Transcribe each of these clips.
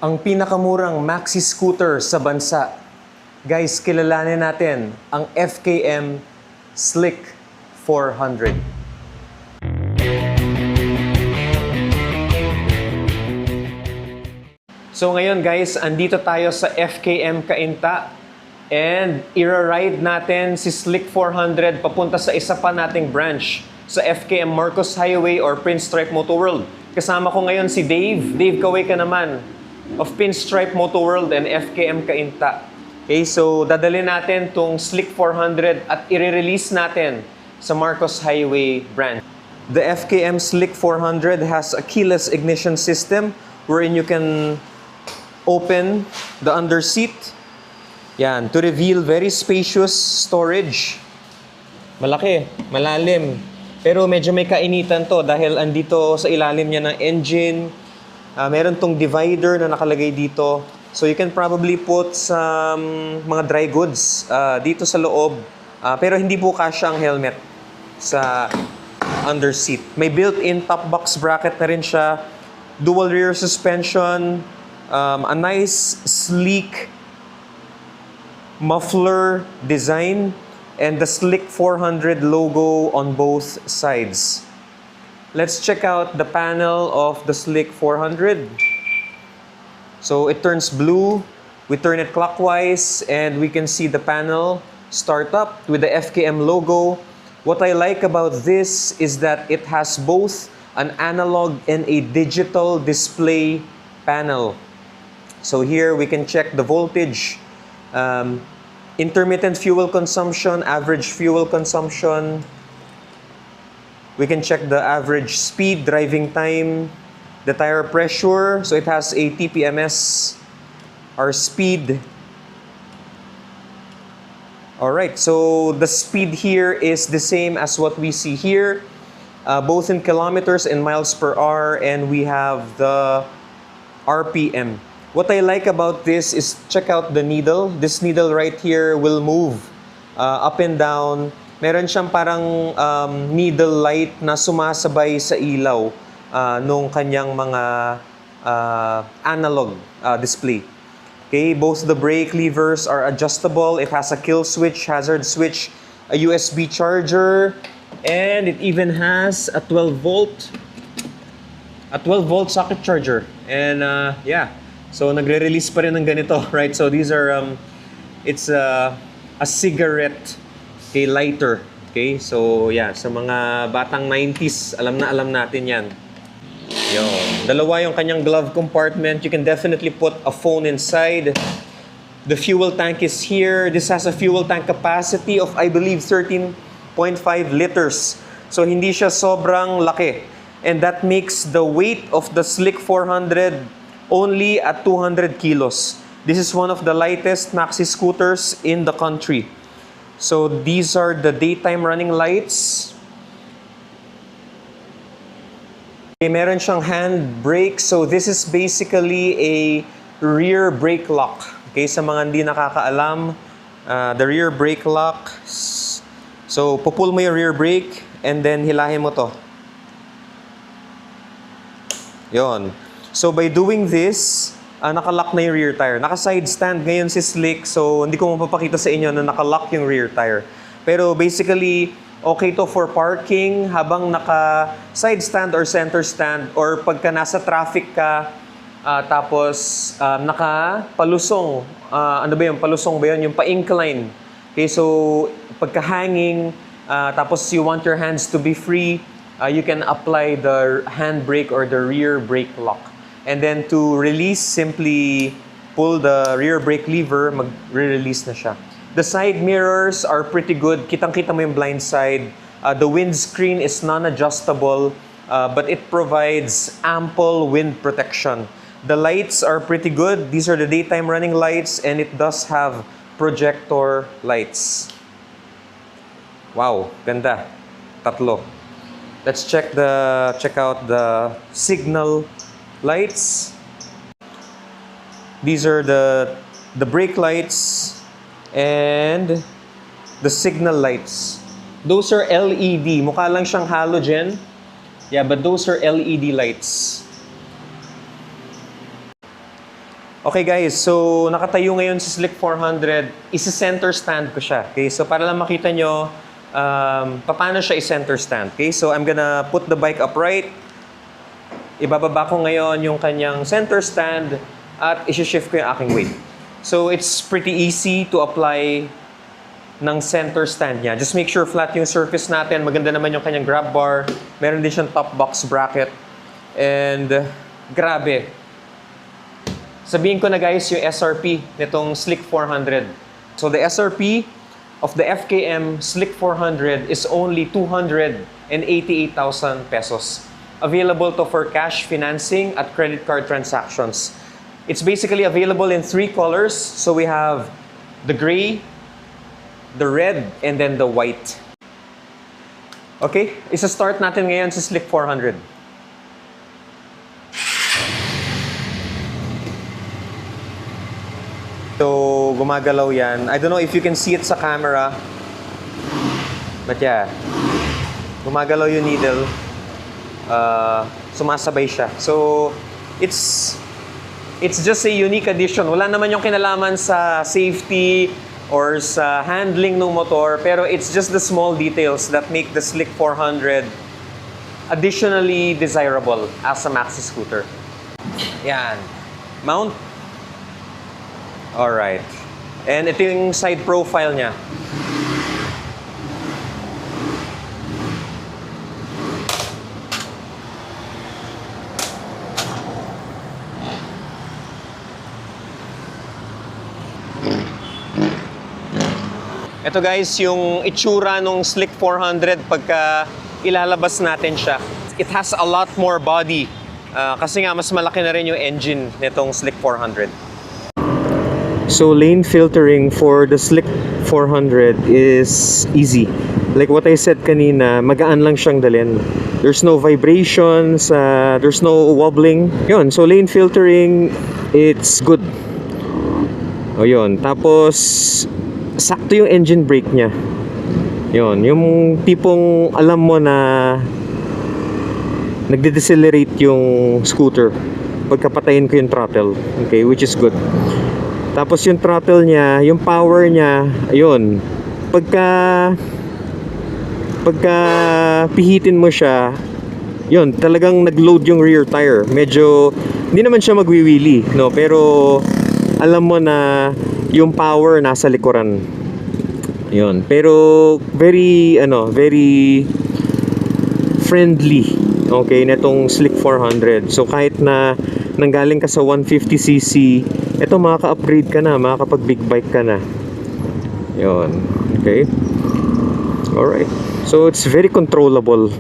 Ang pinakamurang maxi scooter sa bansa. Guys, kilalanin natin ang FKM Slick 400. So ngayon guys, andito tayo sa FKM Cainta and ira-ride natin si Slick 400 papunta sa isa pa nating branch sa FKM Marcos Highway or Pinstripe Motor World. Kasama ko ngayon si Dave. Dave, kaway ka naman of Pinstripe Motor World and FKM Cainta. Okay, so dadalhin natin tong Slick 400 at i-release natin sa Marcos Highway branch. The FKM Slick 400 has a keyless ignition system wherein you can open the under seat. Yan, to reveal very spacious storage. Malaki, malalim. Pero medyo may kainitan to dahil andito sa ilalim niya ng engine. Meron tong divider na nakalagay dito. So you can probably put some mga dry goods dito sa loob. Pero hindi po kasya ang helmet sa under seat. May built-in top box bracket na rin siya. Dual rear suspension. A nice, sleek muffler design and the Slick 400 logo on both sides. Let's check out the panel of the Slick 400. So it turns blue, we turn it clockwise, and we can see the panel start up with the FKM logo. What I like about this is that it has both an analog and a digital display panel. So here we can check the voltage, intermittent fuel consumption, average fuel consumption. We can check the average speed, driving time, the tire pressure. So it has a TPMS, our speed. Alright, so the speed here is the same as what we see here, both in kilometers and miles per hour, and we have the RPM. What I like about this is check out the needle. This needle right here will move up and down. Meron siyang parang needle light na sumasabay sa ilaw nung kanyang mga analog display. Okay, both the brake levers are adjustable. It has a kill switch, hazard switch, a USB charger, and it even has a 12-volt socket charger. And yeah. So, nagre-release pa rin ng ganito, right? So, these are, it's a cigarette, okay, lighter. Okay, so, yeah, sa mga batang 90s, alam natin yan. Yun. Dalawa yung kanyang glove compartment. You can definitely put a phone inside. The fuel tank is here. This has a fuel tank capacity of, I believe, 13.5 liters. So, hindi siya sobrang laki. And that makes the weight of the Slick 400 only at 200 kilos. This is one of the lightest maxi scooters in the country. So these are the daytime running lights. Okay, meron siyang hand brake. So this is basically a rear brake lock. Okay, sa mga hindi nakakaalam, the rear brake lock. So pupull mo yung rear brake and then hilahin mo to. Yon. So by doing this, nakalock na yung rear tire. Naka-side stand ngayon si Slick, so hindi ko mapapakita sa inyo na nakalock yung rear tire. Pero basically, okay to for parking habang naka-side stand or center stand, or pagka nasa traffic ka, tapos naka-palusong. Ano ba yun? Palusong ba yun? Yung pa-incline. Okay, so pagka-hanging, tapos you want your hands to be free, you can apply the handbrake or the rear brake lock. And then to release, simply pull the rear brake lever, mag-release na siya. The side mirrors are pretty good. Kitang-kita mo yung blind side. The windscreen is non-adjustable, but it provides ample wind protection. The lights are pretty good. These are the daytime running lights, and it does have projector lights. Wow, ganda. Tatlo. Let's check out the signal lights. These are the brake lights and the signal lights. Those are LED. Mukha lang siyang halogen. Yeah, but those are LED lights. Okay guys, so nakatayo ngayon sa Slick 400, isi-center stand ko siya. Okay, so para lang makita nyo paano siya i-center stand. Okay, so I'm gonna put the bike upright. Ibababa ko ngayon yung kanyang center stand at isi-shift ko yung aking weight. So it's pretty easy to apply ng center stand niya. Just make sure flat yung surface natin. Maganda naman yung kanyang grab bar. Meron din siyang top box bracket. And grabe. Sabihin ko na guys yung SRP nitong Slick 400. So the SRP of the FKM Slick 400 is only 288,000 pesos. Available to for cash financing at credit card transactions. It's basically available in 3 colors. So we have the gray, the red, and then the white. Okay, isa-start natin ngayon sa Slick 400. So, gumagalaw yan. I don't know if you can see it sa camera. But yeah, gumagalaw yung needle. Sumasabay siya. So, it's just a unique addition. Wala naman yung kinalaman sa safety or sa handling ng motor. Pero it's just the small details that make the Slick 400 additionally desirable as a maxi scooter. Yan. Mount. Alright. And ito yung side profile niya. Ito guys, yung itsura ng Slick 400 pagka ilalabas natin siya. It has a lot more body. Kasi nga mas malaki na rin yung engine nitong Slick 400. So lane filtering for the Slick 400 is easy. Like what I said kanina, magaan lang siyang dalhin. There's no vibrations, there's no wobbling. Yun, so lane filtering, it's good. O yun, tapos sakto yung engine brake niya. Yun, yung tipong alam mo na nagde-decelerate yung scooter pagkapatayin ko yung throttle. Okay, which is good. Tapos yung throttle niya, yung power niya, ayun. Pagka pihitin mo siya, yun, talagang nag-load yung rear tire. Medyo hindi naman siya magwiwili, no, pero alam mo na yung power nasa likuran. Yun. Pero very friendly. Okay, netong Slick 400. So kahit na nanggaling ka sa 150cc, eto makaka-upgrade ka na, makakapag-big bike ka na. Yun. Okay. Alright. So it's very controllable.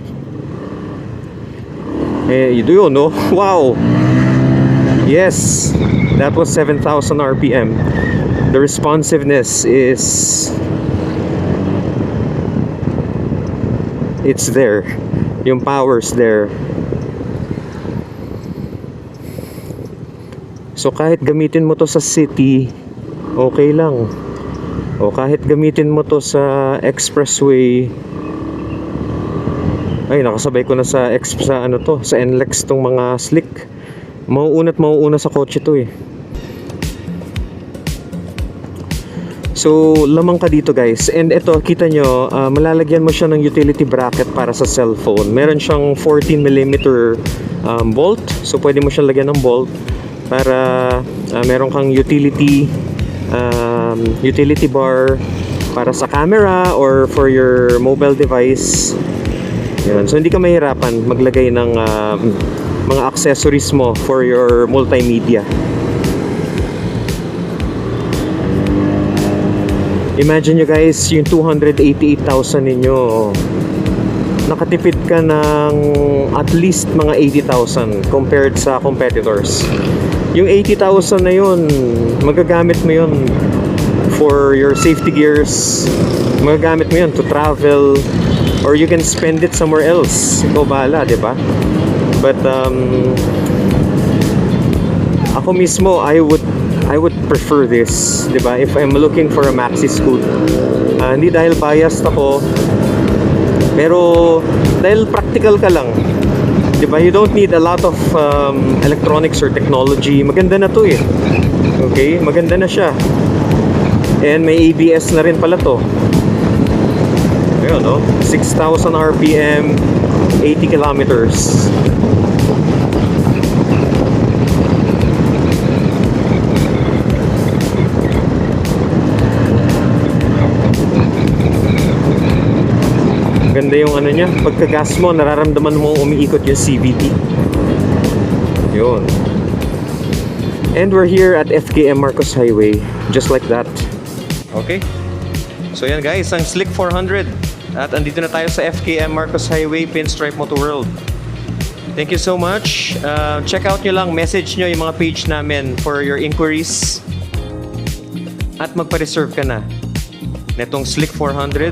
Eh, you do no? Wow! Yes! That was 7,000 RPM. The responsiveness is... it's there. Yung power's there. So kahit gamitin mo to sa city, okay lang. O kahit gamitin mo to sa expressway. Ay, nakasabay ko na sa sa NLEX tong mga Slick. Mauuna sa kotse to eh. So, lamang ka dito guys. And ito, kita nyo, malalagyan mo siya ng utility bracket para sa cellphone. Meron siyang 14mm bolt. So, pwede mo siyang lagyan ng bolt para meron kang utility bar para sa camera or for your mobile device. Yan. So, hindi ka mahirapan maglagay ng mga accessories mo for your multimedia. Imagine nyo guys, yung 288,000 ninyo, nakatipid ka ng at least mga 80,000 compared sa competitors. Yung 80,000 na yun, magagamit mo yun for your safety gears, magagamit mo yun to travel, or you can spend it somewhere else. Ikaw bahala, di ba? But ako mismo, I would prefer this, di ba? If I'm looking for a maxi scooter. Hindi dahil biased ako, pero dahil practical ka lang. Di ba? You don't need a lot of electronics or technology. Maganda na to eh. Okay, maganda na siya. And may ABS na rin pala to. Ayun, no? 6,000 RPM, 80 kilometers. Ganda yung ano niya. Pagka-gas mo, nararamdaman mo umiikot yung CVT. Yun. And we're here at FKM Marcos Highway. Just like that. Okay. So yan guys, ang Slick 400. At andito na tayo sa FKM Marcos Highway, Pinstripe Moto World. Thank you so much. Check out nyo lang, message nyo yung mga page namin for your inquiries. At magpa-reserve ka na netong Slick 400.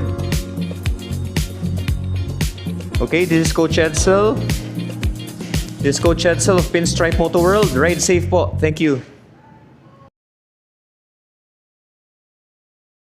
Okay, this is Coach Edsel. This is Coach Edsel of Pinstripe Moto World. Ride safe po. Thank you.